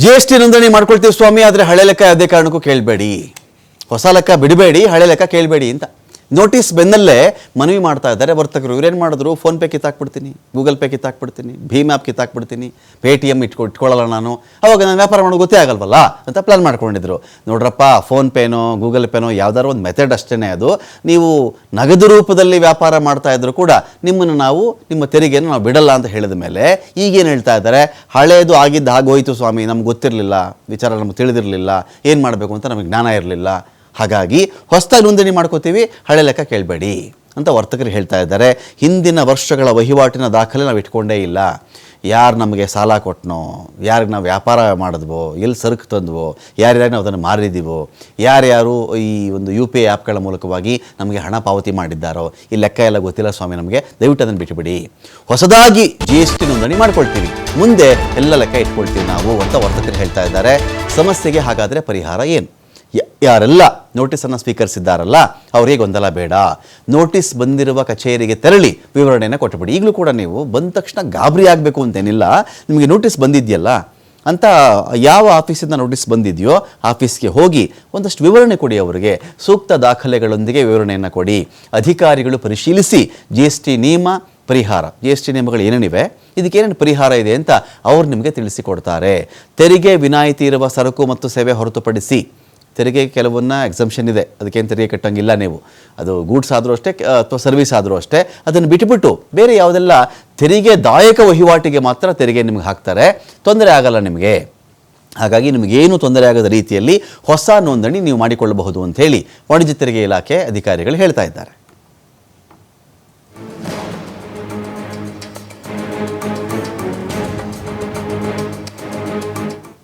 GST ನೋಂದಣಿ ಮಾಡ್ಕೊಳ್ತೀವಿ ಸ್ವಾಮಿ, ಆದರೆ ಹಳೆ ಲೆಕ್ಕ ಯಾವುದೇ ಕಾರಣಕ್ಕೂ ಕೇಳಬೇಡಿ, ಹೊಸ ಲೆಕ್ಕ ಬಿಡಬೇಡಿ, ಹಳೆ ಲೆಕ್ಕ ಕೇಳಬೇಡಿ ಅಂತ ನೋಟಿಸ್ ಬೆನ್ನಲ್ಲೇ ಮನವಿ ಮಾಡ್ತಾ ಇದ್ದಾರೆ ವರ್ತಕರು. ಇವರೇನು ಮಾಡಿದ್ರು, ಫೋನ್ಪೇ ಕಿತ್ತಾಕ್ಬಿಡ್ತೀನಿ, ಗೂಗಲ್ ಪೇ ಕಿತ್ತಾಕ್ಬಿಡ್ತೀನಿ, ಭೀಮ್ ಆ್ಯಪ್ ಕಿತ್ತಾಕ್ಬಿಡ್ತೀನಿ, ಪೇಟಿಎಮ್ ಇಟ್ಕೊಳ್ಳಲ್ಲ ನಾನು, ಅವಾಗ ನಾನು ವ್ಯಾಪಾರ ಮಾಡೋದು ಗೊತ್ತೇ ಆಗಲ್ವಲ್ಲ ಅಂತ ಪ್ಲಾನ್ ಮಾಡ್ಕೊಂಡಿದ್ರು. ನೋಡ್ರಪ್ಪ, ಫೋನ್ಪೇನೋ ಗೂಗಲ್ ಪೇನೋ ಯಾವ್ದಾದ್ರು ಒಂದು ಮೆಥಡ್ ಅಷ್ಟೇ ಅದು. ನೀವು ನಗದು ರೂಪದಲ್ಲಿ ವ್ಯಾಪಾರ ಮಾಡ್ತಾ ಇದ್ರು ಕೂಡ ನಿಮ್ಮನ್ನು ನಾವು ನಿಮ್ಮ ತೆರಿಗೆಯನ್ನು ನಾವು ಬಿಡಲ್ಲ ಅಂತ ಹೇಳಿದ ಮೇಲೆ ಈಗೇನು ಹೇಳ್ತಾ ಇದ್ದಾರೆ, ಹಳೇದು ಆಗಿದ್ದು ಆಗೋಯ್ತು ಸ್ವಾಮಿ, ನಮ್ಗೆ ಗೊತ್ತಿರಲಿಲ್ಲ, ವಿಚಾರ ನಮ್ಗೆ ತಿಳಿದಿರಲಿಲ್ಲ, ಏನು ಮಾಡಬೇಕು ಅಂತ ನಮಗೆ ಜ್ಞಾನ ಇರಲಿಲ್ಲ, ಹಾಗಾಗಿ ಹೊಸದಾಗಿ ನೋಂದಣಿ ಮಾಡ್ಕೋತೀವಿ, ಹಳೆ ಲೆಕ್ಕ ಕೇಳಬೇಡಿ ಅಂತ ವರ್ತಕರು ಹೇಳ್ತಾ ಇದ್ದಾರೆ. ಹಿಂದಿನ ವರ್ಷಗಳ ವಹಿವಾಟಿನ ದಾಖಲೆ ನಾವು ಇಟ್ಕೊಂಡೇ ಇಲ್ಲ. ಯಾರು ನಮಗೆ ಸಾಲ ಕೊಟ್ಟನೋ, ಯಾರಿಗೆ ನಾವು ವ್ಯಾಪಾರ ಮಾಡಿದ್ವೋ, ಎಲ್ಲಿ ಸರಕು ತಂದ್ವೋ, ಯಾರ್ಯಾರು ನಾವು ಅದನ್ನು ಮಾರಿದ್ದೀವೋ, ಯಾರ್ಯಾರು ಈ ಒಂದು UPI ಆ್ಯಪ್ಗಳ ಮೂಲಕವಾಗಿ ನಮಗೆ ಹಣ ಪಾವತಿ ಮಾಡಿದ್ದಾರೋ, ಈ ಲೆಕ್ಕ ಎಲ್ಲ ಗೊತ್ತಿಲ್ಲ ಸ್ವಾಮಿ ನಮಗೆ, ದಯವಿಟ್ಟು ಅದನ್ನು ಬಿಟ್ಟುಬಿಡಿ, ಹೊಸದಾಗಿ GST ನೋಂದಣಿ ಮಾಡ್ಕೊಳ್ತೀವಿ, ಮುಂದೆ ಎಲ್ಲ ಲೆಕ್ಕ ಇಟ್ಕೊಳ್ತೀವಿ ನಾವು ಅಂತ ವರ್ತಕರು ಹೇಳ್ತಾ ಇದ್ದಾರೆ. ಸಮಸ್ಯೆಗೆ ಹಾಗಾದರೆ ಪರಿಹಾರ ಏನು? ಯಾರೆಲ್ಲ ನೋಟಿಸನ್ನು ಸ್ವೀಕರಿಸಿದ್ದಾರಲ್ಲ ಅವರಿಗೆ ಗೊಂದಲ ಬೇಡ, ನೋಟಿಸ್ ಬಂದಿರುವ ಕಚೇರಿಗೆ ತೆರಳಿ ವಿವರಣೆಯನ್ನು ಕೊಟ್ಟುಬಿಡಿ. ಈಗಲೂ ಕೂಡ ನೀವು ಬಂದ ತಕ್ಷಣ ಗಾಬರಿ ಆಗಬೇಕು ಅಂತೇನಿಲ್ಲ. ನಿಮಗೆ ನೋಟಿಸ್ ಬಂದಿದೆಯಲ್ಲ ಅಂತ ಯಾವ ಆಫೀಸಿಂದ ನೋಟಿಸ್ ಬಂದಿದೆಯೋ ಆಫೀಸ್ಗೆ ಹೋಗಿ ಒಂದಷ್ಟು ವಿವರಣೆ ಕೊಡಿ, ಅವರಿಗೆ ಸೂಕ್ತ ದಾಖಲೆಗಳೊಂದಿಗೆ ವಿವರಣೆಯನ್ನು ಕೊಡಿ. ಅಧಿಕಾರಿಗಳು ಪರಿಶೀಲಿಸಿ GST ನಿಯಮ ಪರಿಹಾರ, GST ನಿಯಮಗಳು ಏನೇನಿವೆ, ಇದಕ್ಕೇನೇನು ಪರಿಹಾರ ಇದೆ ಅಂತ ಅವರು ನಿಮಗೆ ತಿಳಿಸಿಕೊಡ್ತಾರೆ. ತೆರಿಗೆ ವಿನಾಯಿತಿ ಇರುವ ಸರಕು ಮತ್ತು ಸೇವೆ ಹೊರತುಪಡಿಸಿ, ತೆರಿಗೆ ಕೆಲವನ್ನ ಎಕ್ಸಂಪ್ಷನ್ ಇದೆ, ಅದಕ್ಕೇನು ತೆರಿಗೆ ಕಟ್ಟಂಗಿಲ್ಲ ನೀವು, ಅದು ಗೂಡ್ಸ್ ಆದರೂ ಅಷ್ಟೇ ಅಥವಾ ಸರ್ವಿಸ್ ಆದರೂ ಅಷ್ಟೇ, ಅದನ್ನು ಬಿಟ್ಟುಬಿಟ್ಟು ಬೇರೆ ಯಾವುದೆಲ್ಲ ತೆರಿಗೆದಾಯಕ ವಹಿವಾಟಿಗೆ ಮಾತ್ರ ತೆರಿಗೆ ನಿಮ್ಗೆ ಹಾಕ್ತಾರೆ, ತೊಂದರೆ ಆಗಲ್ಲ ನಿಮಗೆ. ಹಾಗಾಗಿ ನಿಮಗೇನು ತೊಂದರೆ ಆಗದ ರೀತಿಯಲ್ಲಿ ಹೊಸ ನೋಂದಣಿ ನೀವು ಮಾಡಿಕೊಳ್ಳಬಹುದು ಅಂತ ಹೇಳಿ ವಾಣಿಜ್ಯ ತೆರಿಗೆ ಇಲಾಖೆ ಅಧಿಕಾರಿಗಳು ಹೇಳ್ತಾ ಇದ್ದಾರೆ.